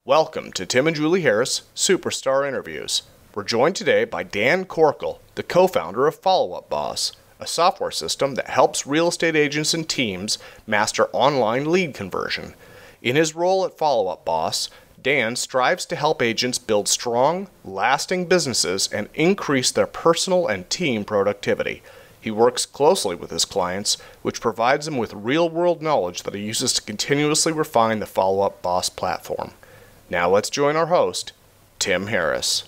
Welcome to Tim and Julie Harris Superstar Interviews. We're joined today by Dan Corkill, the co-founder of Follow Up Boss, a software system that helps real estate agents and teams master online lead conversion. In his role at Follow Up Boss, Dan strives to help agents build strong, lasting businesses and increase their personal and team productivity. He works closely with his clients, which provides him with real-world knowledge that he uses to continuously refine the Follow Up Boss platform. Now let's join our host, Tim Harris.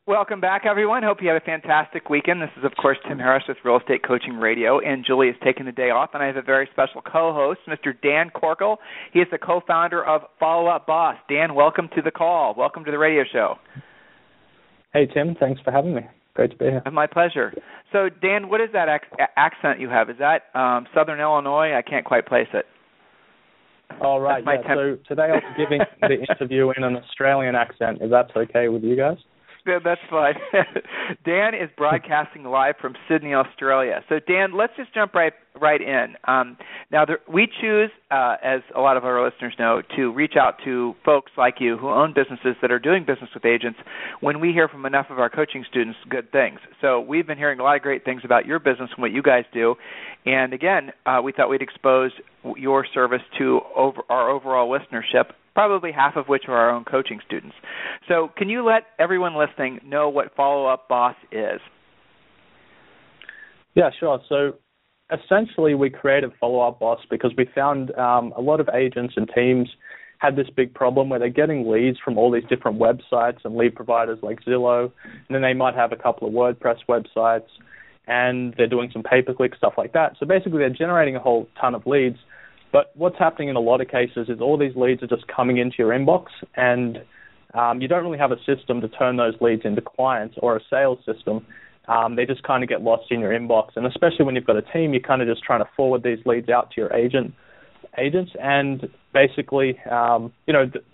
Welcome back, everyone. Hope you had a fantastic weekend. This is, of course, Tim Harris with Real Estate Coaching Radio, and Julie is taking the day off, and I have a very special co-host, Mr. Dan Corkill. He is the co-founder of Follow Up Boss. Dan, welcome to the call. Welcome to the radio show. Hey, Tim. Thanks for having me. Great to be here. My pleasure. So, Dan, what is that accent you have? Is that Southern Illinois? I can't quite place it. All right. Yeah. So today I'll be giving the interview in an Australian accent, if that's okay with you guys. Yeah, that's fine. Dan is broadcasting live from Sydney, Australia. So, Dan, let's just jump right in. Now, we choose, as a lot of our listeners know, to reach out to folks like you who own businesses that are doing business with agents when we hear from enough of our coaching students good things. So we've been hearing a lot of great things about your business and what you guys do. And, again, we thought we'd expose your service to our overall listenership, probably half of which are our own coaching students. So can you let everyone listening know what Follow Up Boss is? Yeah, sure. So essentially we created Follow Up Boss because we found a lot of agents and teams had this big problem where they're getting leads from all these different websites and lead providers like Zillow, and then they might have a couple of WordPress websites, and they're doing some pay-per-click stuff like that. So basically they're generating a whole ton of leads. But what's happening in a lot of cases is all these leads are just coming into your inbox, and you don't really have a system to turn those leads into clients or a sales system. They just kind of get lost in your inbox. And especially when you've got a team, you're kind of just trying to forward these leads out to your agents, and basically,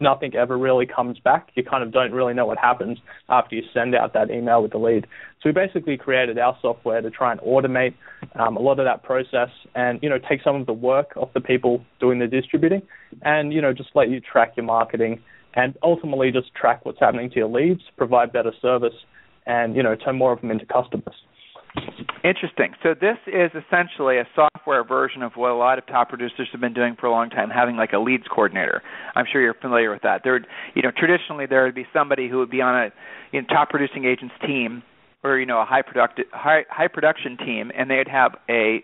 nothing ever really comes back. You kind of don't really know what happens after you send out that email with the lead. So we basically created our software to try and automate a lot of that process and, take some of the work off the people doing the distributing and, just let you track your marketing and ultimately just track what's happening to your leads, provide better service, and, turn more of them into customers. Interesting. So this is essentially a software version of what a lot of top producers have been doing for a long time, having like a leads coordinator. I'm sure you're familiar with that. Traditionally there would be somebody who would be on a top producing agent's team or a high production team, and they'd have a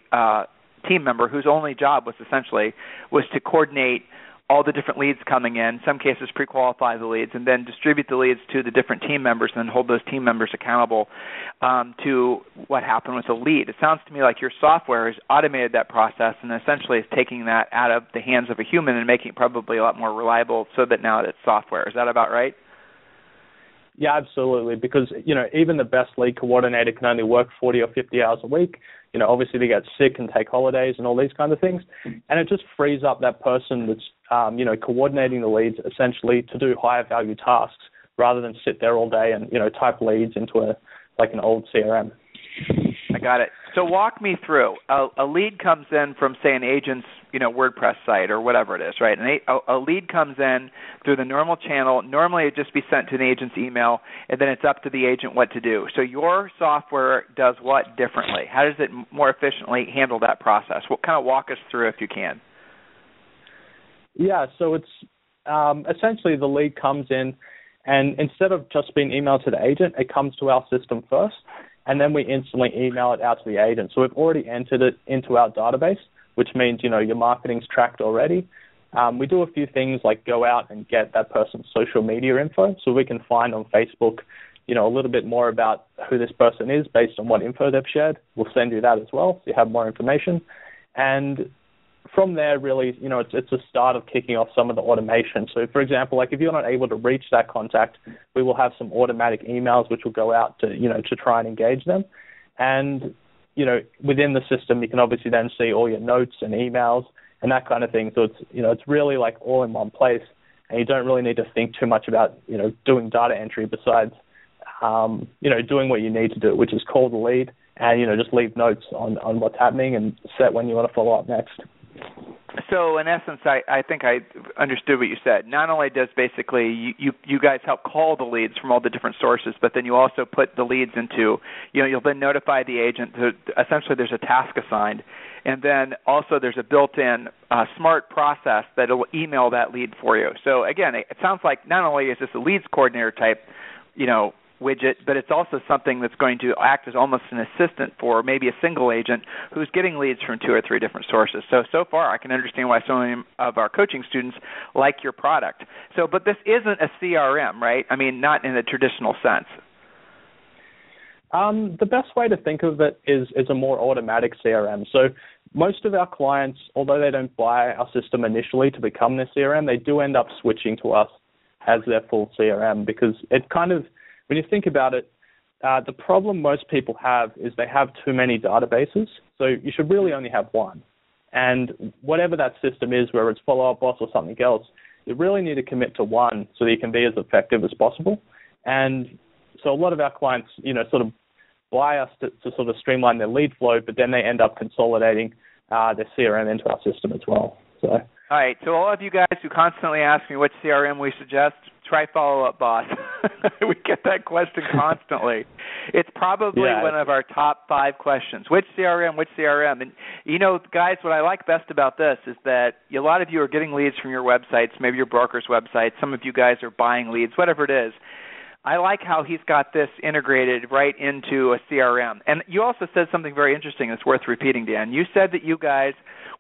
team member whose only job was to coordinate all the different leads coming in, some cases pre-qualify the leads, and then distribute the leads to the different team members and then hold those team members accountable to what happened with the lead. It sounds to me like your software has automated that process and essentially is taking that out of the hands of a human and making it probably a lot more reliable so that now it's software. Is that about right? Yeah, absolutely, because, even the best lead coordinator can only work 40 or 50 hours a week. Obviously they get sick and take holidays and all these kind of things. And it just frees up that person that's, coordinating the leads essentially to do higher value tasks rather than sit there all day and, type leads into an old CRM. I got it. So walk me through. A lead comes in from, say, an agent's, WordPress site or whatever it is, right? And a lead comes in through the normal channel. Normally it would just be sent to an agent's email, and then it's up to the agent what to do. So your software does what differently? How does it more efficiently handle that process? Kind of walk us through if you can. Yeah, so it's essentially the lead comes in, and instead of just being emailed to the agent, it comes to our system first, and then we instantly email it out to the agent. So we've already entered it into our database, which means, your marketing's tracked already. We do a few things like go out and get that person's social media info so we can find on Facebook, a little bit more about who this person is based on what info they've shared. We'll send you that as well so you have more information. And from there, really, it's a start of kicking off some of the automation. So, for example, if you're not able to reach that contact, we will have some automatic emails which will go out to try and engage them. And, within the system, you can obviously then see all your notes and emails and that kind of thing. So it's really like all in one place, and you don't really need to think too much about, doing data entry besides, doing what you need to do, which is call the lead and, just leave notes on what's happening and set when you want to follow up next. So in essence, I think I understood what you said. Not only does basically you guys help call the leads from all the different sources, but then you also put the leads into, you'll then notify the agent. Essentially, there's a task assigned, and then also there's a built-in smart process that will email that lead for you. So again, it sounds like not only is this a leads coordinator type, widget, but it's also something that's going to act as almost an assistant for maybe a single agent who's getting leads from 2 or 3 different sources. So far, I can understand why so many of our coaching students like your product. But this isn't a CRM, right? I mean, not in the traditional sense. The best way to think of it is a more automatic CRM. So most of our clients, although they don't buy our system initially to become their CRM, they do end up switching to us as their full CRM, because it kind of, when you think about it, the problem most people have is they have too many databases. So you should really only have one. And whatever that system is, whether it's Follow Up Boss or something else, you really need to commit to one so that you can be as effective as possible. And so a lot of our clients, sort of buy us to sort of streamline their lead flow, but then they end up consolidating their CRM into our system as well. So. All right. So all of you guys who constantly ask me which CRM we suggest, try Follow Up Boss. We get that question constantly. It's probably one of our top 5 questions. Which CRM? Which CRM? And, guys, what I like best about this is that a lot of you are getting leads from your websites, maybe your broker's website. Some of you guys are buying leads, whatever it is. I like how he's got this integrated right into a CRM. And you also said something very interesting that's worth repeating, Dan. You said that you guys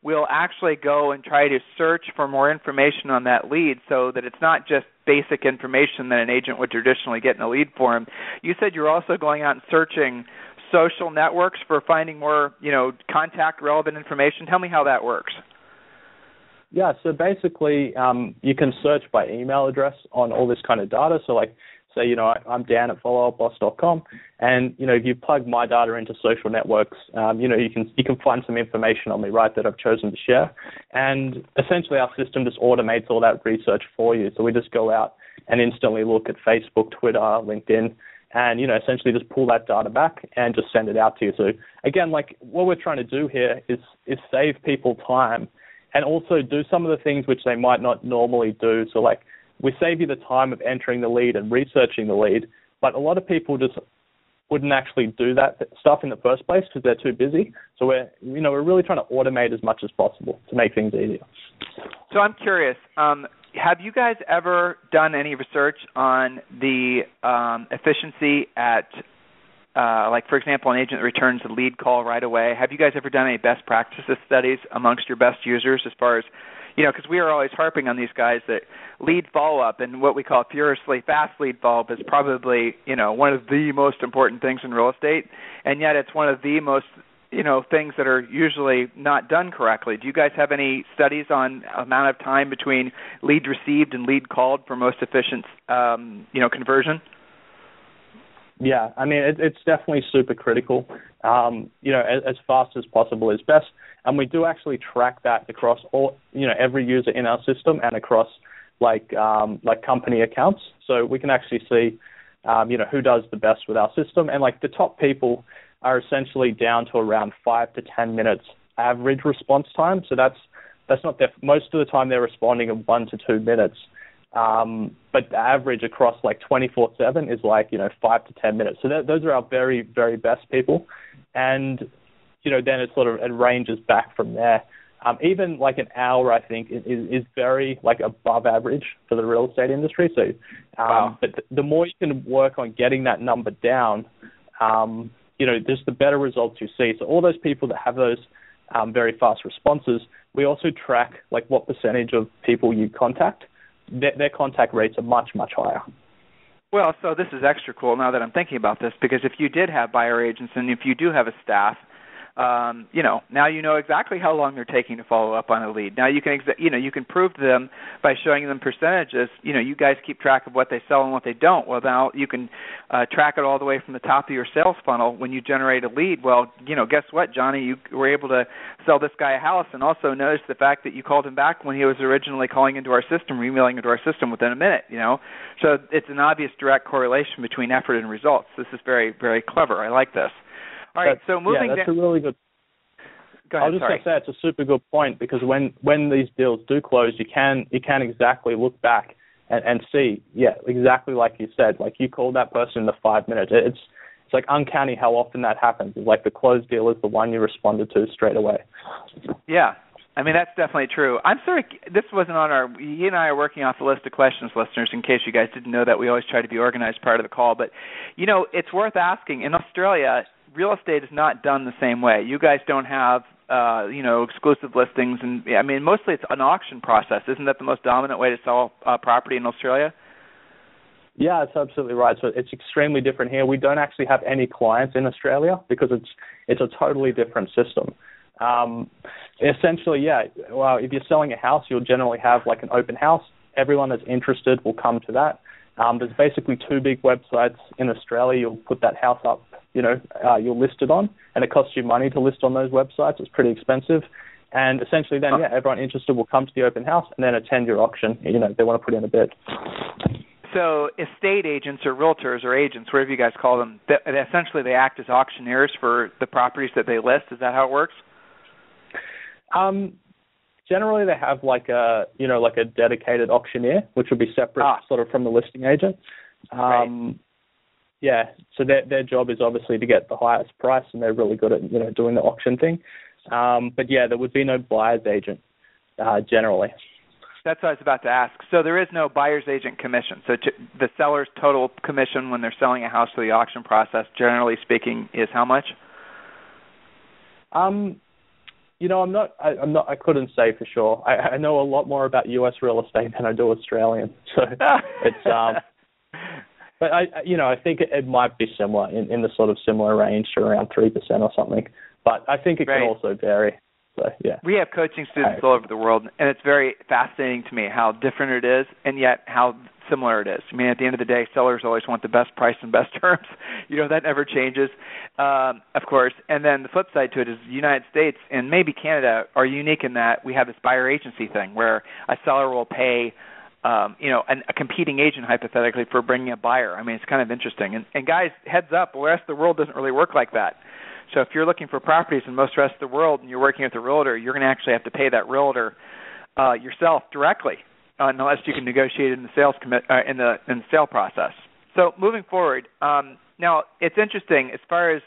will actually go and try to search for more information on that lead so that it's not just basic information that an agent would traditionally get in a lead form. You said you're also going out and searching social networks for finding more, contact relevant information. Tell me how that works. Yeah, so basically you can search by email address on all this kind of data. So like, say, I'm Dan at followupboss.com, and, if you plug my data into social networks, you can find some information on me, right, that I've chosen to share. And essentially our system just automates all that research for you. So we just go out and instantly look at Facebook, Twitter, LinkedIn, and, essentially just pull that data back and just send it out to you. So again, like what we're trying to do here is save people time and also do some of the things which they might not normally do. So like, we save you the time of entering the lead and researching the lead, but a lot of people just wouldn't actually do that stuff in the first place because they're too busy. So we're really trying to automate as much as possible to make things easier. So I'm curious, have you guys ever done any research on the efficiency at, like, for example, an agent that returns a lead call right away? Have you guys ever done any best practices studies amongst your best users as far as, because we are always harping on these guys that lead follow-up and what we call furiously fast lead follow-up is probably, one of the most important things in real estate, and yet it's one of the most, things that are usually not done correctly. Do you guys have any studies on amount of time between lead received and lead called for most efficient, conversion? Yeah, I mean, it's definitely super critical. As fast as possible is best. And we do actually track that across all, every user in our system and across like company accounts. So we can actually see, who does the best with our system. And like the top people are essentially down to around 5 to 10 minutes average response time. So that's not most of the time they're responding in 1 to 2 minutes. But the average across like 24/7 is like, 5 to 10 minutes. So those are our very, very best people. And, then it ranges back from there. Even like an hour, I think, is very like above average for the real estate industry. So, wow. But the more you can work on getting that number down, just the better results you see. So all those people that have those very fast responses, we also track like what percentage of people you contact. Their contact rates are much, much higher. Well, so this is extra cool now that I'm thinking about this, because if you did have buyer agents and if you do have a staff, now you know exactly how long they're taking to follow up on a lead. Now you can, you can prove to them by showing them percentages. You guys keep track of what they sell and what they don't. Well, now you can track it all the way from the top of your sales funnel when you generate a lead. Well, guess what, Johnny? You were able to sell this guy a house, and also notice the fact that you called him back when he was originally calling into our system, or emailing into our system within a minute. So it's an obvious direct correlation between effort and results. This is very, very clever. I like this. All right, so moving. Yeah, that's a really good. Go ahead, I was just going to say it's a super good point, because when these deals do close, you can exactly look back and see, exactly like you said, like you called that person in the 5 minutes. It's like uncanny how often that happens. It's like the closed deal is the one you responded to straight away. Yeah. I mean, that's definitely true. I'm sorry, this wasn't on our, he and I are working off the list of questions, listeners, in case you guys didn't know that. We always try to be organized part of the call. But, it's worth asking. In Australia, real estate is not done the same way. You guys don't have, exclusive listings. And, I mean, mostly it's an auction process. Isn't that the most dominant way to sell property in Australia? Yeah, that's absolutely right. So it's extremely different here. We don't actually have any clients in Australia because it's a totally different system. Essentially, well, if you're selling a house, you'll generally have like an open house. Everyone that's interested will come to that. There's basically two big websites in Australia. You'll put that house up, you'll list it on, and it costs you money to list on those websites. It's pretty expensive. And essentially then, everyone interested will come to the open house and then attend your auction. They want to put in a bid. So estate agents or realtors or agents, whatever you guys call them, essentially they act as auctioneers for the properties that they list. Is that how it works? Generally, they have like a dedicated auctioneer, which would be separate sort of from the listing agent. Right. Yeah, so their job is obviously to get the highest price, and they're really good at doing the auction thing. But there would be no buyer's agent generally. That's what I was about to ask. So there is no buyer's agent commission. So the seller's total commission when they're selling a house for the auction process, generally speaking, is how much? I couldn't say for sure. I know a lot more about U.S. real estate than I do Australian. So it's but I think it might be similar in the sort of similar range to around 3% or something. But I think it can also vary. So, yeah. We have coaching students all over the world, and it's very fascinating to me how different it is and yet how similar it is. I mean, at the end of the day, sellers always want the best price and best terms. That never changes, of course. And then the flip side to it is the United States and maybe Canada are unique in that we have this buyer agency thing where a seller will pay a competing agent, hypothetically, for bringing a buyer. I mean, it's kind of interesting. And guys, heads up, the rest of the world doesn't really work like that. So if you're looking for properties in most rest of the world and you're working with a realtor, you're going to actually have to pay that realtor yourself directly, unless you can negotiate in the sales in the sale process. So moving forward, now it's interesting as far as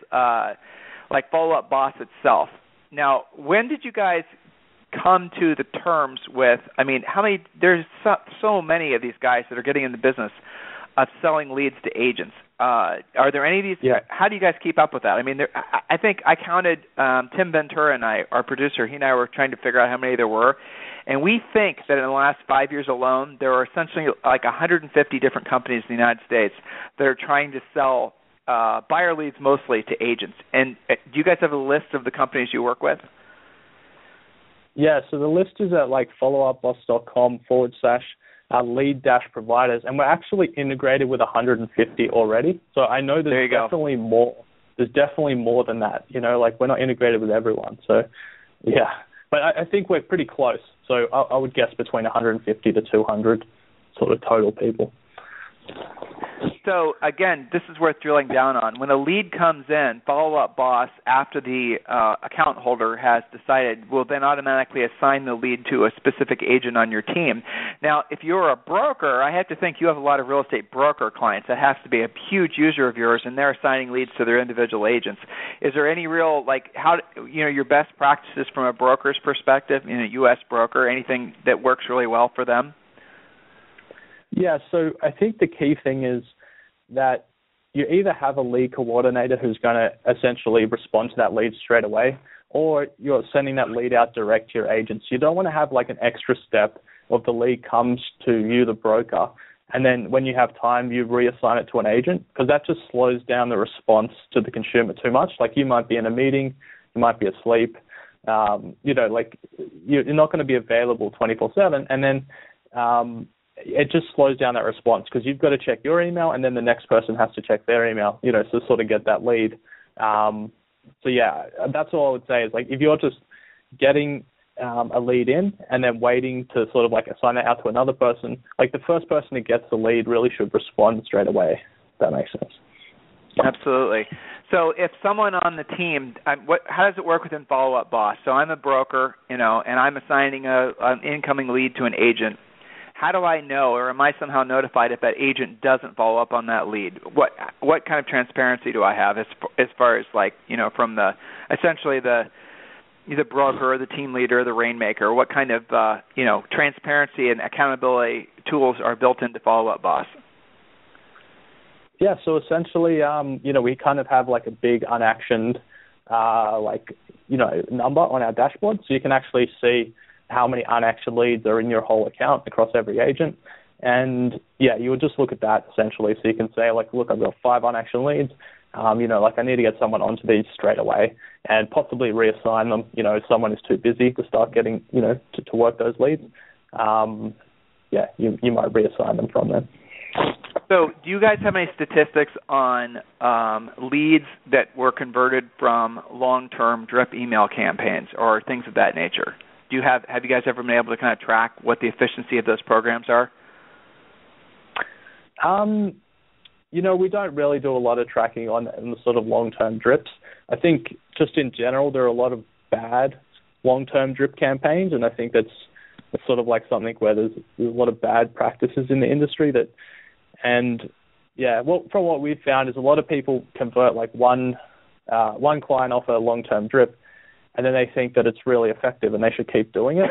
like Follow-Up Boss itself. Now, when did you guys come to the terms with? I mean, how many? There's so many of these guys that are getting in the business of selling leads to agents. Are there any of these? Yeah. How do you guys keep up with that? I mean, I think I counted Tim Ventura and I, our producer, he and I were trying to figure out how many there were. And we think that in the last 5 years alone, there are essentially like 150 different companies in the United States that are trying to sell buyer leads mostly to agents. And do you guys have a list of the companies you work with? Yeah, so the list is at like followupboss.com/lead-providers, and we're actually integrated with 150 already. So I know there's definitely more. There's definitely more than that. Like we're not integrated with everyone. So, yeah. But I think we're pretty close. So I would guess between 150 to 200 sort of total people. So, again, this is worth drilling down on. When a lead comes in, Follow-Up Boss, after the account holder has decided, will then automatically assign the lead to a specific agent on your team. Now, if you're a broker, I have to think you have a lot of real estate broker clients. That has to be a huge user of yours, and they're assigning leads to their individual agents. Is there any real, your best practices from a broker's perspective, a U.S. broker, anything that works really well for them? Yeah, so I think the key thing is that you either have a lead coordinator who's going to essentially respond to that lead straight away, or you're sending that lead out direct to your agents. You don't want to have like an extra step of the lead comes to you, the broker, and then when you have time, you reassign it to an agent, because that just slows down the response to the consumer too much. Like you might be in a meeting, you might be asleep, you're not going to be available 24/7, and then it just slows down that response because you've got to check your email and then the next person has to check their email, to sort of get that lead. So, yeah, that's all I would say is, like, if you're just getting a lead in and then waiting to sort of, like, assign it out to another person, like, the first person that gets the lead really should respond straight away, if that makes sense. Absolutely. So if someone on the team, how does it work within Follow Up Boss? So I'm a broker, and I'm assigning an incoming lead to an agent. How do I know, or am I somehow notified if that agent doesn't follow up on that lead? What kind of transparency do I have as far as from essentially the broker or the team leader or the rainmaker? What kind of transparency and accountability tools are built into Follow Up Boss? Yeah, so essentially, we kind of have like a big unactioned, number on our dashboard, so you can actually see how many unactioned leads are in your whole account across every agent. And yeah, you would just look at that essentially, so you can say look, I've got 5 unactioned leads. I need to get someone onto these straight away, and possibly reassign them. If someone is too busy to start getting, to work those leads. You might reassign them from them. So do you guys have any statistics on leads that were converted from long-term drip email campaigns or things of that nature? Have you guys ever been able to kind of track what the efficiency of those programs are? We don't really do a lot of tracking on the sort of long-term drips. I think just in general there are a lot of bad long-term drip campaigns, and I think that's sort of like something where there's a lot of bad practices in the industry from what we've found is a lot of people convert one client off a long-term drip, and then they think that it's really effective and they should keep doing it.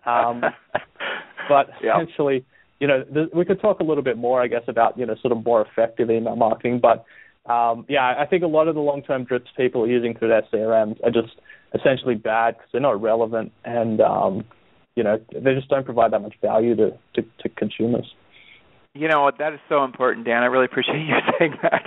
But essentially, we could talk a little bit more, I guess, about sort of more effective email marketing. But I think a lot of the long-term drips people are using through their CRMs are just essentially bad because they're not relevant, and they just don't provide that much value to consumers. That is so important, Dan. I really appreciate you saying that,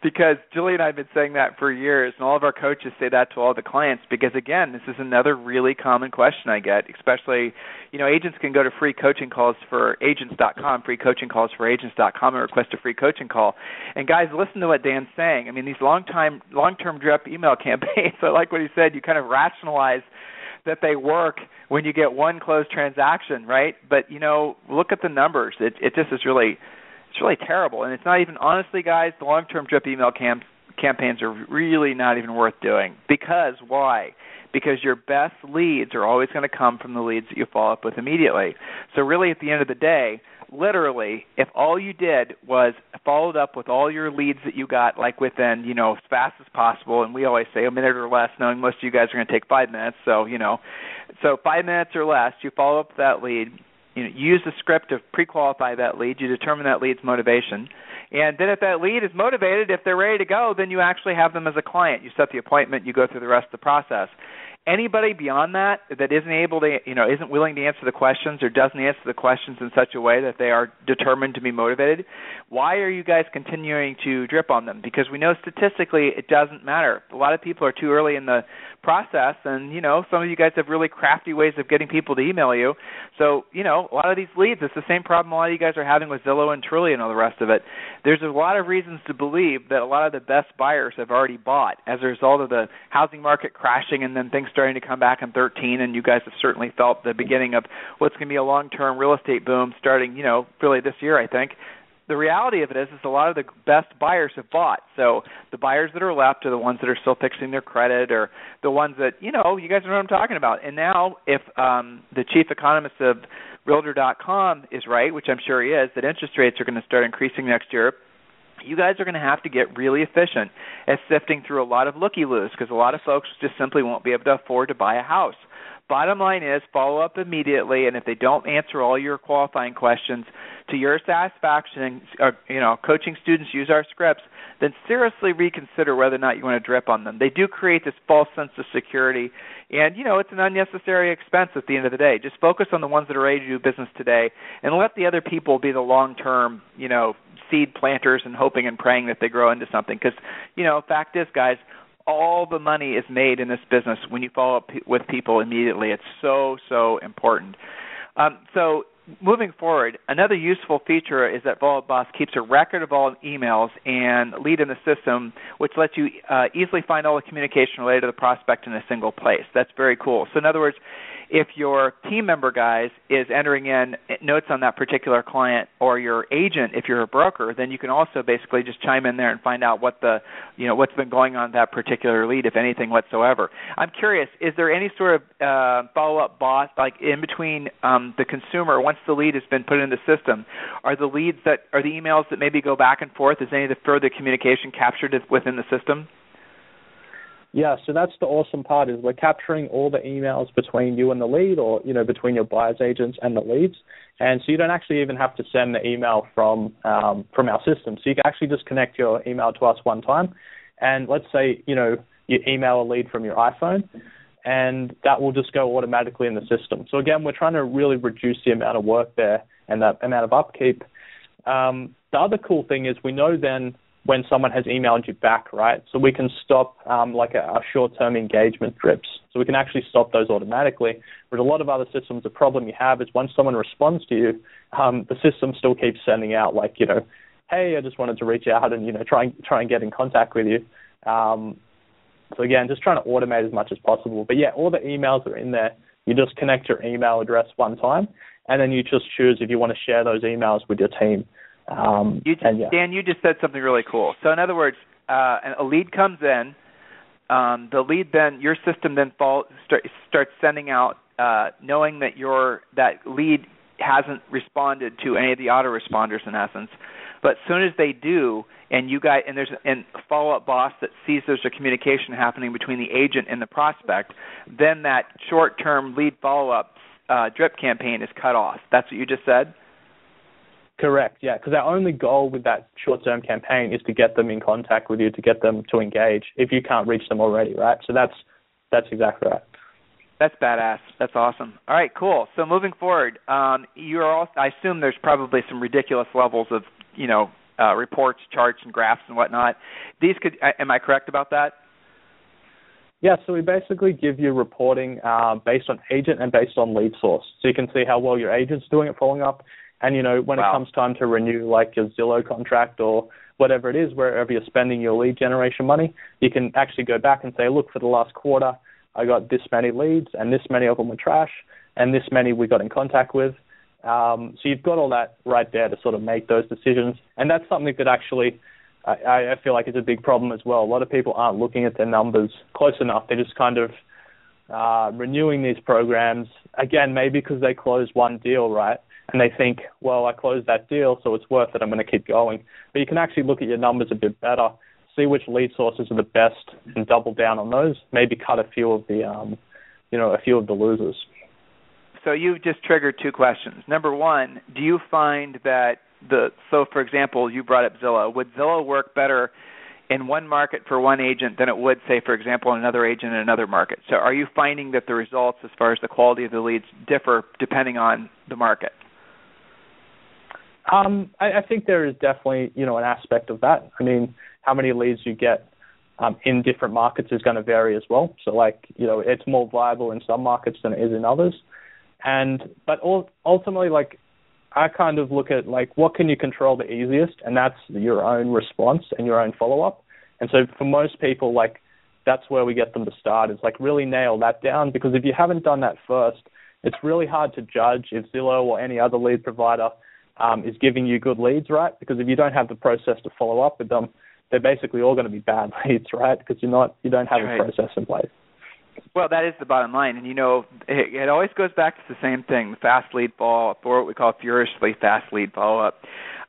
because Julie and I have been saying that for years, and all of our coaches say that to all the clients, because, again, this is another really common question I get, especially, agents can go to free coaching calls for agents.com, freecoachingcallsforagents.com, and request a free coaching call. And, guys, listen to what Dan's saying. I mean, these long-term drip email campaigns, I like what he said, you kind of rationalize that they work when you get one closed transaction, right? But, look at the numbers. It just is really terrible. And it's not even, honestly, guys, the long-term drip email campaigns are really not even worth doing. Because, why? Because your best leads are always going to come from the leads that you follow up with immediately. So really, at the end of the day, literally, if all you did was followed up with all your leads that you got, within, as fast as possible, and we always say a minute or less, knowing most of you guys are going to take 5 minutes, so 5 minutes or less, you follow up with that lead, use the script to pre-qualify that lead, you determine that lead's motivation, and then if that lead is motivated, if they're ready to go, then you actually have them as a client. You set the appointment, you go through the rest of the process. Anybody beyond that isn't able to, isn't willing to answer the questions or doesn't answer the questions in such a way that they are determined to be motivated, why are you guys continuing to drip on them? Because we know statistically it doesn't matter. A lot of people are too early in the process, and, some of you guys have really crafty ways of getting people to email you. So, a lot of these leads, it's the same problem a lot of you guys are having with Zillow and Truly and all the rest of it. There's a lot of reasons to believe that a lot of the best buyers have already bought as a result of the housing market crashing and then things starting to come back in 13, and you guys have certainly felt the beginning of what's going to be a long-term real estate boom starting, really this year, I think. The reality of it is a lot of the best buyers have bought. So the buyers that are left are the ones that are still fixing their credit, or the ones that, you guys know what I'm talking about. And now if the chief economist of Realtor.com is right, which I'm sure he is, that interest rates are going to start increasing next year, you guys are going to have to get really efficient at sifting through a lot of looky-loos, because a lot of folks just simply won't be able to afford to buy a house. Bottom line is follow up immediately, and if they don't answer all your qualifying questions to your satisfaction, coaching students use our scripts, then seriously reconsider whether or not you want to drip on them. They do create this false sense of security, and, it's an unnecessary expense at the end of the day. Just focus on the ones that are ready to do business today, and let the other people be the long-term, seed planters and hoping and praying that they grow into something. Because, fact is, guys, all the money is made in this business when you follow up with people immediately. It's so, so important. So moving forward, another useful feature is that Follow Up Boss keeps a record of all emails and lead in the system, which lets you easily find all the communication related to the prospect in a single place. That's very cool. So in other words, if your team member, guys, is entering in notes on that particular client, or your agent, if you're a broker, then you can also basically just chime in there and find out what's been going on with that particular lead, if anything whatsoever. I'm curious, is there any sort of follow-up boss, like in between the consumer, once the lead has been put in the system, are the emails that maybe go back and forth, is any of the further communication captured within the system? Yeah, so that's the awesome part, is we're capturing all the emails between you and the lead, or, between your buyer's agents and the leads. And so you don't actually even have to send the email from our system. So you can actually just connect your email to us one time. And let's say, you email a lead from your iPhone, and that will just go automatically in the system. So again, we're trying to really reduce the amount of work there and that amount of upkeep. The other cool thing is we know then when someone has emailed you back, right? So we can stop like our short-term engagement drips. So we can actually stop those automatically. But a lot of other systems, the problem you have is once someone responds to you, the system still keeps sending out like, hey, I just wanted to reach out and, try and get in contact with you. So again, just trying to automate as much as possible. But yeah, all the emails are in there. You just connect your email address one time, and then you just choose if you want to share those emails with your team. Dan, you just said something really cool. So in other words, a lead comes in, the lead then, your system then starts sending out, knowing that that lead hasn't responded to any of the autoresponders in essence. But as soon as they do, and there's a follow-up boss that sees there's a communication happening between the agent and the prospect, then that short-term lead follow-up drip campaign is cut off. That's what you just said? Correct, yeah, because our only goal with that short-term campaign is to get them in contact with you, to get them to engage if you can't reach them already, right? So that's exactly right. That's badass. That's awesome. All right, cool. So moving forward, I assume there's probably some ridiculous levels of, reports, charts, and graphs and whatnot. Am I correct about that? Yeah, so we basically give you reporting based on agent and based on lead source. So you can see how well your agent's doing at following up. And, when it comes time to renew, like your Zillow contract or whatever it is, wherever you're spending your lead generation money, you can actually go back and say, look, for the last quarter, I got this many leads, and this many of them were trash, and this many we got in contact with. So you've got all that right there to sort of make those decisions. And that's something that actually I feel like is a big problem as well. A lot of people aren't looking at their numbers close enough. They're just kind of renewing these programs, again, maybe because they closed one deal, right? And they think, well, I closed that deal, so it's worth it. I'm going to keep going. But you can actually look at your numbers a bit better, see which lead sources are the best, and double down on those. Maybe cut a few of the, a few of the losers. So you just triggered two questions. Number one, do you find that so for example, you brought up Zillow. Would Zillow work better in one market for one agent than it would, say, for example, in another agent in another market? So are you finding that the results as far as the quality of the leads differ depending on the market? I think there is definitely, an aspect of that. I mean, how many leads you get in different markets is going to vary as well. So, it's more viable in some markets than it is in others. But ultimately, I kind of look at, what can you control the easiest, and that's your own response and your own follow-up. And so for most people, that's where we get them to start, is, really nail that down, because if you haven't done that first, it's really hard to judge if Zillow or any other lead provider is giving you good leads, right? Because if you don't have the process to follow up with them, they're basically all going to be bad leads, right? Because you don't have a process in place. Well, that is the bottom line, and it always goes back to the same thing: the fast lead follow-up, or what we call furiously fast lead follow-up.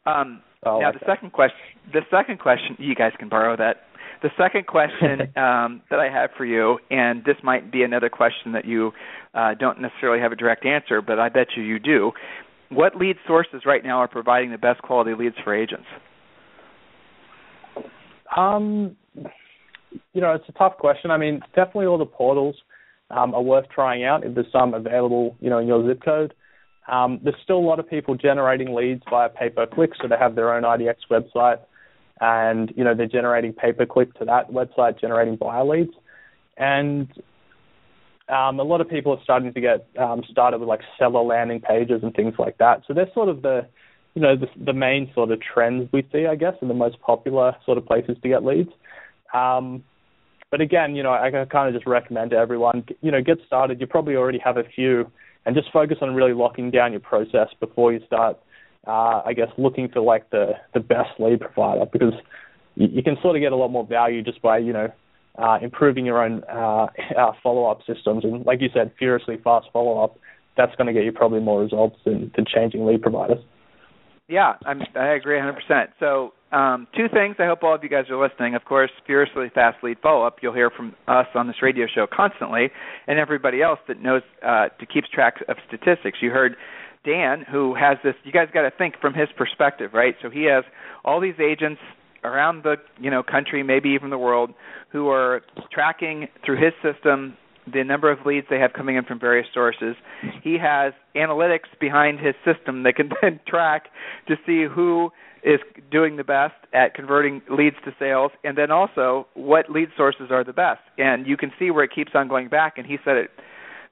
Now, the second question, you guys can borrow that. The second question that I have for you, and this might be another question that you don't necessarily have a direct answer, but I bet you do. What lead sources right now are providing the best quality leads for agents? It's a tough question. I mean, definitely all the portals are worth trying out if there's some available, in your zip code. There's still a lot of people generating leads via pay-per-click, so they have their own IDX website, and, they're generating pay-per-click to that website, generating buyer leads. And a lot of people are starting to get started with seller landing pages and things like that. So they're sort of the main sort of trends we see, I guess, and the most popular sort of places to get leads. But But again, I kind of just recommend to everyone, get started. You probably already have a few, and just focus on really locking down your process before you start, looking for like the best lead provider, because you can sort of get a lot more value just by, improving your own follow-up systems. And like you said, furiously fast follow-up, that's going to get you probably more results than changing lead providers. Yeah, I agree 100%. So two things. I hope all of you guys are listening. Of course, furiously fast lead follow-up. You'll hear from us on this radio show constantly, and everybody else that knows to keeps track of statistics. You heard Dan, who has this. You guys got to think from his perspective, right? So he has all these agents around the country, maybe even the world, who are tracking through his system the number of leads they have coming in from various sources. He has analytics behind his system that can then track to see who is doing the best at converting leads to sales, and then also what lead sources are the best. And you can see where it keeps on going back, and he said it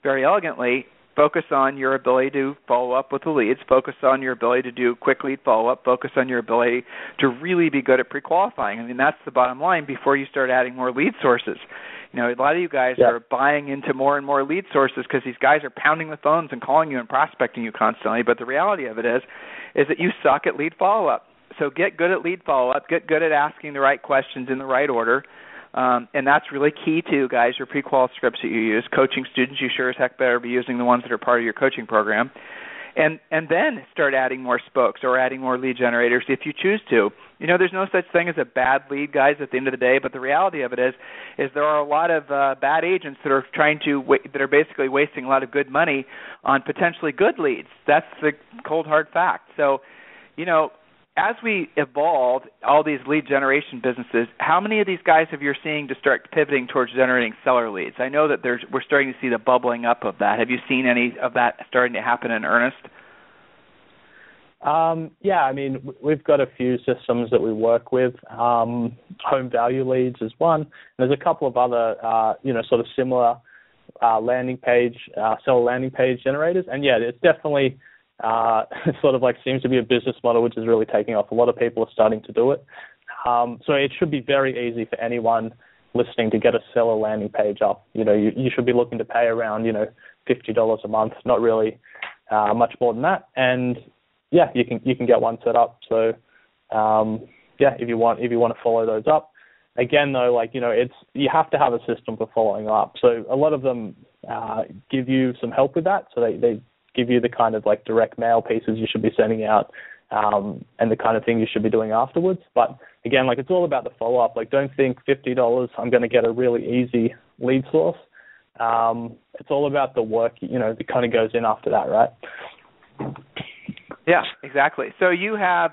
very elegantly. Focus on your ability to follow up with the leads. Focus on your ability to do quick lead follow-up. Focus on your ability to really be good at pre-qualifying. I mean, that's the bottom line before you start adding more lead sources. A lot of you guys are buying into more and more lead sources because these guys are pounding the phones and calling you and prospecting you constantly. But the reality of it is that you suck at lead follow-up. So get good at lead follow-up. Get good at asking the right questions in the right order. And that's really key to, guys, your pre-qual scripts that you use. Coaching students, you sure as heck better be using the ones that are part of your coaching program. And then start adding more spokes or adding more lead generators if you choose to. There's no such thing as a bad lead, guys, at the end of the day, but the reality of it is there are a lot of bad agents that are that are basically wasting a lot of good money on potentially good leads. That's the cold, hard fact. So, as we evolve all these lead generation businesses, how many of these guys have you seeing to start pivoting towards generating seller leads? I know that we're starting to see the bubbling up of that. Have you seen any of that starting to happen in earnest? We've got a few systems that we work with. Home value leads is one. There's a couple of other, sort of similar landing page, seller landing page generators. And yeah, it's definitely sort of like seems to be a business model which is really taking off. A lot of people are starting to do it. So it should be very easy for anyone listening to get a seller landing page up. You should be looking to pay around, $50 a month, not really much more than that. And yeah, you can get one set up. So if you want to follow those up. Again though, you have to have a system for following up. So a lot of them give you some help with that. So they give you the kind of like direct mail pieces you should be sending out, and the kind of thing you should be doing afterwards. But again, it's all about the follow-up. Don't think $50, I'm going to get a really easy lead source. It's all about the work, that kind of goes in after that, right? Yeah, exactly. So you have,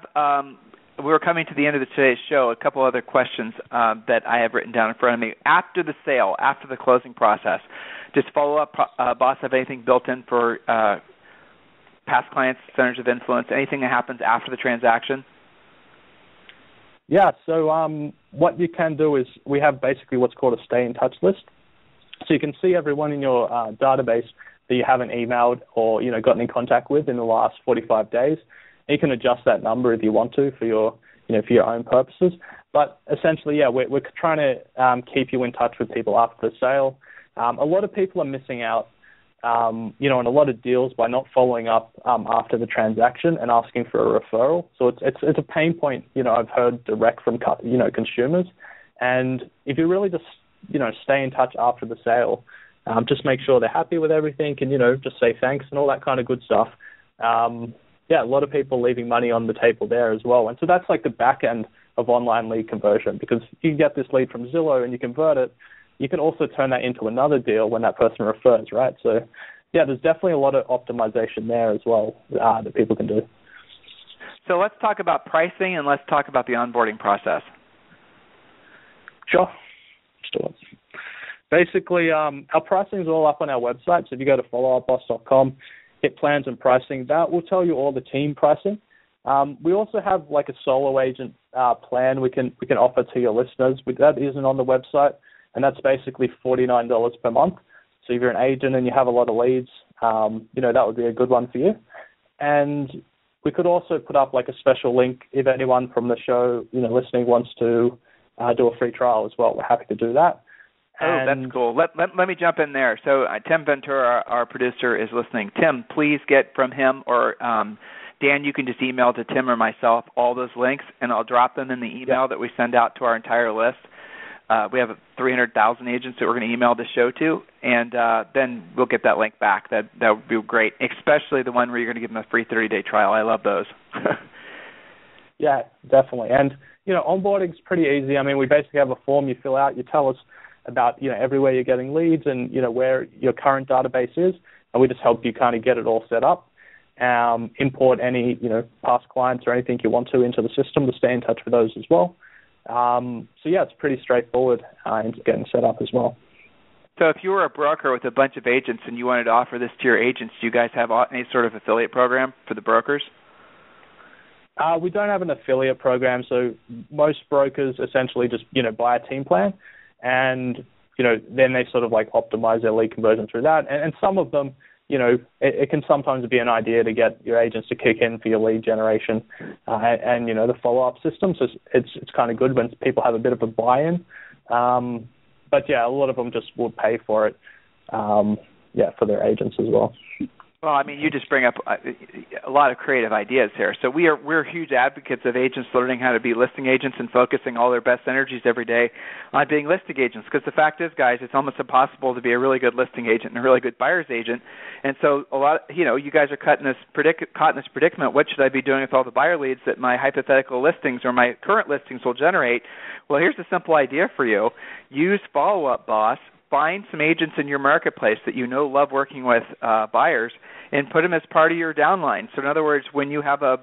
we're coming to the end of today's show, a couple other questions that I have written down in front of me. After the sale, after the closing process, does follow-up boss have anything built in for past clients, centers of influence, anything that happens after the transaction? Yeah, so what you can do is we have basically what's called a stay-in-touch list. So you can see everyone in your database that you haven't emailed or gotten in contact with in the last 45 days. And you can adjust that number if you want to for your own purposes. But essentially, we're trying to keep you in touch with people after the sale. A lot of people are missing out, on a lot of deals by not following up after the transaction and asking for a referral. So it's a pain point, I've heard direct from, consumers. And if you really just, stay in touch after the sale, just make sure they're happy with everything and, just say thanks and all that kind of good stuff. A lot of people leaving money on the table there as well. And so that's like the back end of online lead conversion, because you get this lead from Zillow and you convert it. You can also turn that into another deal when that person refers, right? So, there's definitely a lot of optimization there as well that people can do. So let's talk about pricing and let's talk about the onboarding process. Sure. Basically, our pricing is all up on our website. So if you go to followupboss.com, hit plans and pricing, that will tell you all the team pricing. We also have like a solo agent plan we can offer to your listeners. That isn't on the website. And that's basically $49 per month. So if you're an agent and you have a lot of leads, that would be a good one for you. And we could also put up like a special link if anyone from the show, listening wants to do a free trial as well. We're happy to do that. Oh, that's cool. Let me jump in there. So Tim Ventura, our producer, is listening. Tim, please get from him or Dan, you can just email to Tim or myself all those links, and I'll drop them in the email that we send out to our entire list. We have 300,000 agents that we're going to email the show to, and then we'll get that link back. That would be great, especially the one where you're going to give them a free 30-day trial. I love those. Yeah, definitely. And, onboarding's pretty easy. I mean, we basically have a form you fill out. You tell us about, everywhere you're getting leads and, where your current database is, and we just help you kind of get it all set up. Import any, past clients or anything you want to into the system to stay in touch with those as well. It's pretty straightforward into getting set up as well. So if you were a broker with a bunch of agents and you wanted to offer this to your agents, do you guys have any sort of affiliate program for the brokers? We don't have an affiliate program, so most brokers essentially just, buy a team plan and, then they sort of like optimize their lead conversion through that. And some of them, it can sometimes be an idea to get your agents to kick in for your lead generation and the follow-up system. So it's kind of good when people have a bit of a buy-in. But a lot of them just will pay for it, for their agents as well. Well, I mean, you just bring up a lot of creative ideas here. So we're huge advocates of agents learning how to be listing agents and focusing all their best energies every day on being listing agents. Because the fact is, guys, it's almost impossible to be a really good listing agent and a really good buyer's agent. And so you guys are caught in this predicament. What should I be doing with all the buyer leads that my hypothetical listings or my current listings will generate? Well, here's a simple idea for you. Use Follow Up Boss. Find some agents in your marketplace that love working with buyers, and put them as part of your downline. So in other words, when you have a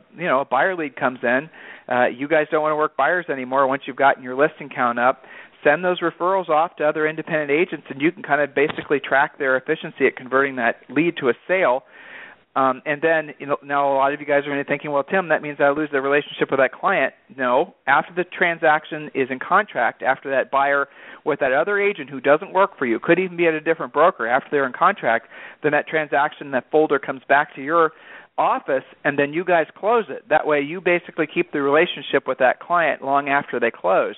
buyer lead comes in, you guys don't want to work buyers anymore. Once you've gotten your listing count up, send those referrals off to other independent agents, and you can kind of basically track their efficiency at converting that lead to a sale. And then, now a lot of you guys are going to be thinking, well, Tim, that means I lose the relationship with that client. No, after the transaction is in contract, after that buyer with that other agent who doesn't work for you, could even be at a different broker, after they're in contract, then that transaction, that folder comes back to your office, and then you guys close it. That way you basically keep the relationship with that client long after they close.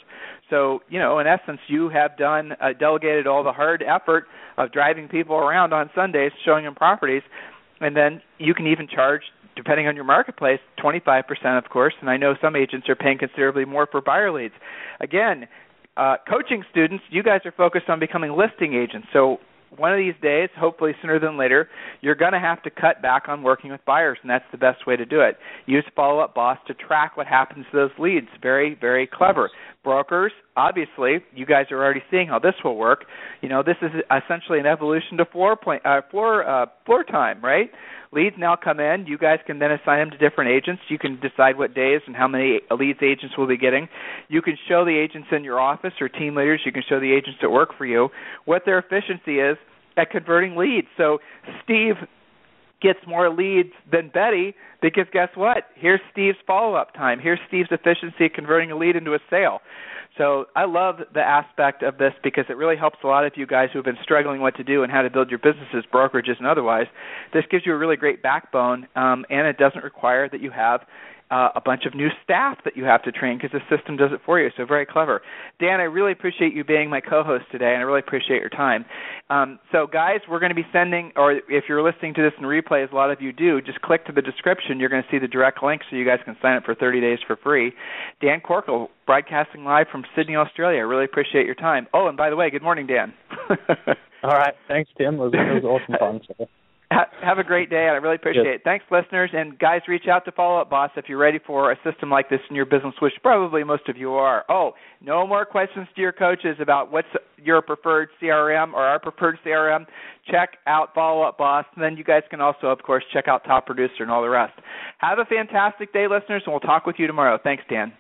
So, in essence, you have delegated all the hard effort of driving people around on Sundays, showing them properties. And then you can even charge, depending on your marketplace, 25%, of course. And I know some agents are paying considerably more for buyer leads. Again, coaching students, you guys are focused on becoming listing agents. So one of these days, hopefully sooner than later, you're going to have to cut back on working with buyers, and that's the best way to do it. Use Follow Up Boss to track what happens to those leads. Very, very clever. Brokers, obviously, you guys are already seeing how this will work. This is essentially an evolution to floor time, right? Leads now come in. You guys can then assign them to different agents. You can decide what days and how many leads agents will be getting. You can show the agents in your office or team leaders. You can show the agents that work for you what their efficiency is at converting leads. So Steve gets more leads than Betty because guess what? Here's Steve's follow-up time. Here's Steve's efficiency at converting a lead into a sale. So I love the aspect of this because it really helps a lot of you guys who have been struggling what to do and how to build your businesses, brokerages and otherwise. This gives you a really great backbone, and it doesn't require that you have a bunch of new staff that you have to train because the system does it for you. So very clever. Dan, I really appreciate you being my co-host today, and I really appreciate your time. So guys, we're going to be sending, or if you're listening to this in replay, as a lot of you do, just click to the description. You're going to see the direct link so you guys can sign up for 30 days for free. Dan Corkill, broadcasting live from Sydney, Australia. I really appreciate your time. Oh, and by the way, good morning, Dan. All right. Thanks, Tim. It was awesome fun. So. Have a great day, and I really appreciate it. Thanks, listeners. And, guys, reach out to Follow Up Boss if you're ready for a system like this in your business, which probably most of you are. Oh, no more questions to your coaches about what's your preferred CRM or our preferred CRM. Check out Follow Up Boss. And then you guys can also, of course, check out Top Producer and all the rest. Have a fantastic day, listeners, and we'll talk with you tomorrow. Thanks, Dan.